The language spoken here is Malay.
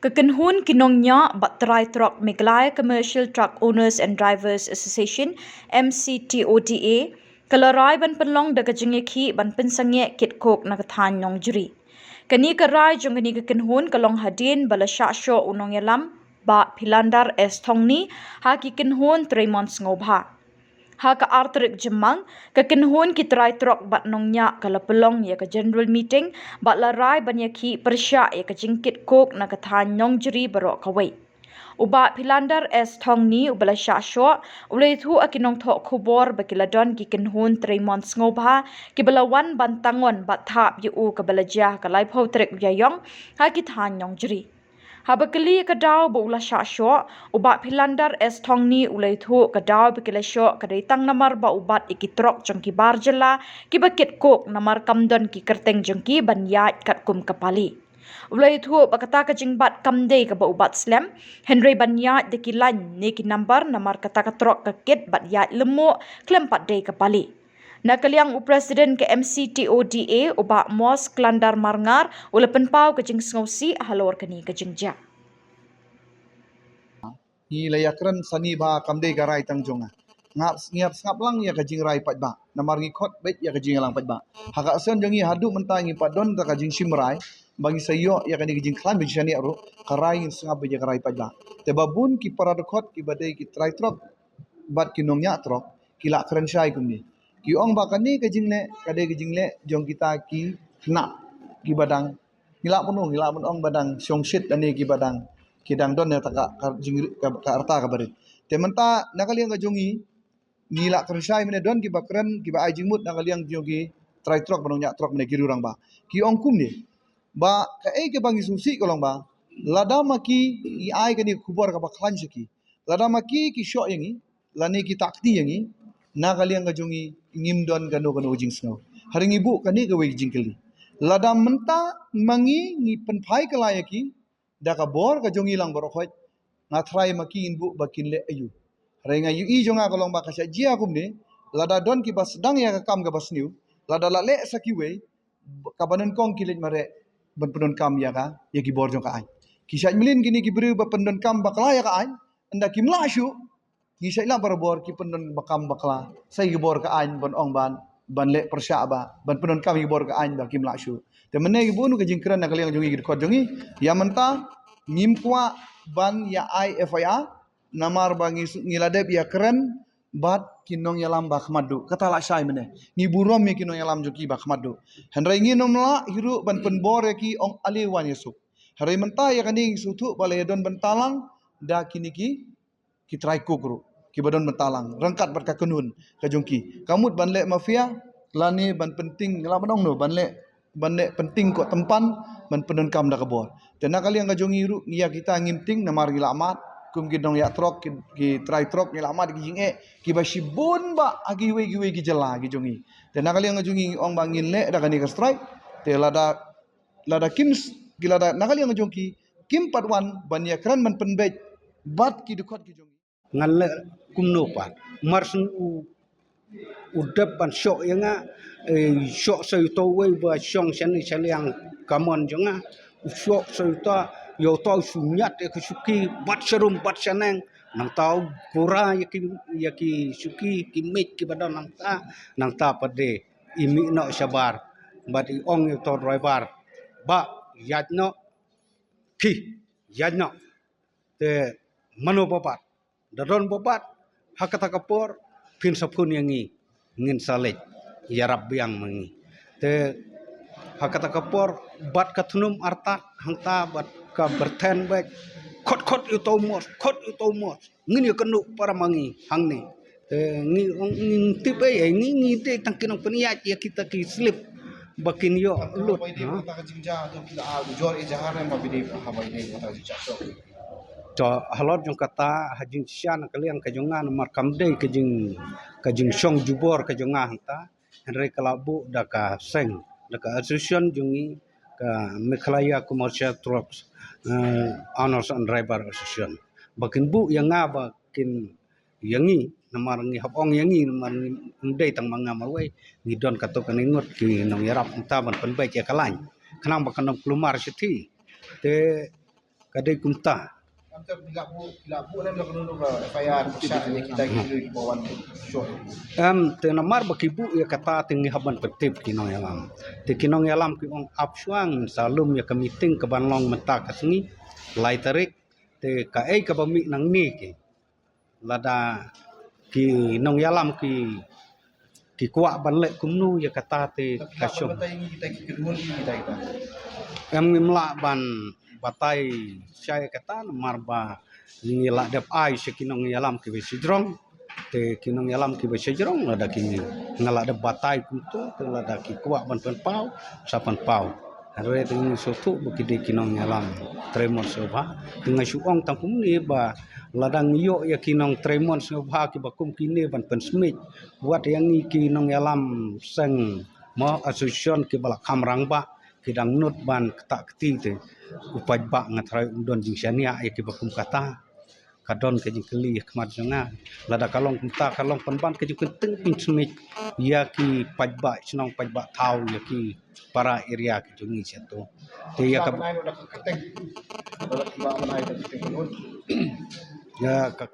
Kekenhun kinongnya Batterai Truck Meghalaya Commercial Truck Owners and Drivers Association MCTODA kalarai ban penlong da kajinge khi ban pensangye kit kok na kathan nong juri. Kani karai jong kani kekenhun kalong hadin bala sho unong yalam ba Philandar S Thongni ha ki kenhun Tremont ngobha. Ha ka artrik jemang ka kinhun ki try trok bat nongnya kala pelong ya ka general meeting bat la rai ban ya ki persya ya ka jingkit kok na ka than nong jeri barok kawai. Uba Philandar S Thongni ubala sya ulai thu akinong thok khubor bakiladon ki kinhun Tremont ngobha ki balawan bantangon bat thap yu ka balajah ka lai phau trek yayong ha ki than nong jeri. Habakali kadau bo ula syasyo ubat Philandar S Thongni ulai thu kadau bekila syok kadai namar ba ubat ikitrok jengki barjela ki bakit kok namar kamdon ki kerteng jengki banyat kat kum kapali. Ulai thu bakata ka jingbat kamdei ka ba ubat slam Henry banyat de ki lan ne ki namar kata katrok ka kit bat yat lemuk klempat dei kapali. Nakaliang Presiden ke MCTODA uba Mos Klandar Marngar ula penpau ke jing ngausi halor kani ke jingja. Ni layakran sani ba kamde garai tangjonga. Ngap lang ya kajing rai pat ba. Namar ngikot bet ya kajing lang pat ba. Haka sen jongi hadu mentang ngi padon ta kajing simrai bagi sayo ya kani kajing klan bejani aro karai ngap beja garai pat ba. Te babun ki paradokot ki badai ki trai trok bat ki nongnya trok kila keren syai kumni. Ki ong bakani kajing le kadai kajing le jong kita ki kena ki badang ngila pun ong badang syongsit ani ki badang kidang don ya taka jing ka arta ka bari te menta nakaliang ka jongi ngila kersai mene don ki bakren ki ba ai jingmut nakaliang jongi trai trok banong trok mene kirurang ba ki ong kum ni ba ka e ke bangi susi kolong ba lada maki i ai ka ni kubor ka ba klan siki lada maki ki syok yangi lani ki takti yangi nakaliang ka jongi ngimdon kanu jing snow hari ibu kani ka we jingkeli lada menta mangi ngi penpai kalayaki da ka bor ka jongi lang borokhoy nga try makin bu bakin le ayu renga yu i jonga kolong ba kasya jia kumne lada don ki bas dang ya ka kam ka bas niu lada la le sakiwe ka banon kong kilit mare ban penon kam ya ka ya ki bor jong ka ai ki sya milin gini ki bru ba pendon kam bakla ya ka ai anda ki mlashu ni sya la bor ki pendon bakam bakla sai ki bor ka ai bon ong ban le persya ba ban penon kam ki bor ka ai ba ki mlashu te mene ki bunu ka jingkran na kaliang jongi ki khot jongi ya menta ngimkwa ban ya IFIA namar bangi ngiladep ya keren bat kinong yalam bakhmadu kata la syai mene ni burom mi kinong yalam joki bakhmadu hendrai nginom la hiru ban penbor ya ki ong aliwan yesu hari menta ya kani sutu balai don bentalang da kiniki kitrai kukru ki badon bentalang rengkat bat kakenun ka jongki kamut ban le mafia lani ban penting la badong no ban le penting ko tempan ban penon kam da kabor tena kali yang kajongi ru ya kita ngimting namar gila amat kum gidong ya trok ki try trok gila amat ki jinge ki basibun ba agi we ki jela ki jongi tena kali yang kajongi ong bangin le da kani ka strike te lada kim gila da nakali yang kajongi kim patwan ban ya kran ban penbej bat ki dukot ki jongi ngalle kumno pa marsun udap pan syok yanga syok sayuto we ba syong sani saliang kamon jonga syok sayuta yo tau sunyat ke suki bat serum bat saneng nang tau pura yaki suki kimik ki badan nang ta pade imi no sabar bat ong yo to driver ba yatno ki yatno te mano babat dadon babat hakata kapor pin sapun yangi ngin salej ya rabbi yang mengi te hakata kapor bat katunum artak hangta bat ka berten baik kot utomos ngin yo kenu para mangi hangni te ngi tipe ya ngi te tangkinong peniat ya kita ki slip bakin yo lut to halot jong kata hajing sian kaliang kajongan markam dei kajing song jubor kajonga hanta henry kalabu daka seng daka association jungi ka Meghalaya Commercial Trucks Owners and Driver Association bakin bu yang bakin yangi namar ngi hapong yangi namar ndei tang manga marwai ni don kato kaningot ki nong yarap hanta ban penbai ya kalany kanang bakan klumar siti te kadai kumta Macam bila bu nem nak nunu ke FIR pusat ni kita kiri bawan show. tenamar bakibu ya kata tinggi haban petip kinong yalam te kinong yalam ki ong apsuang salum ya ka meeting ke banlong menta ka sengi lai tarik te ka ai ka bami nang ni ki lada ki nong yalam ki kuak ban lek kumnu ya kata te kasyong Kita kedua kita. ngimla ban batai saya kata marba ngila dep ai sekinong yalam ki besijrong te kinong yalam ki besijrong lada kini ngala dep batai kuntu te lada ki kuak ban pen pau sapan pau re te ngi sotu bukide kinong yalam tremon soba dengan suong tangkum ni ba ladang yo ya kinong tremon soba ki bakum kini ban pen smit buat yang ni kinong yalam seng mo asosiasi ki balak kamrang ba kidang nut ban ketak keti te upaj ba ngatrai undon jing syania ya ki bakum kata kadon ke jing keli kemat jonga lada kalong kumta kalong penban ke jing teng pin smit ya ki paj ba senong paj ba tau ya ki para area ki jungi satu te ya ka Naik udah keteng. Udah tiba naik keteng. ya ka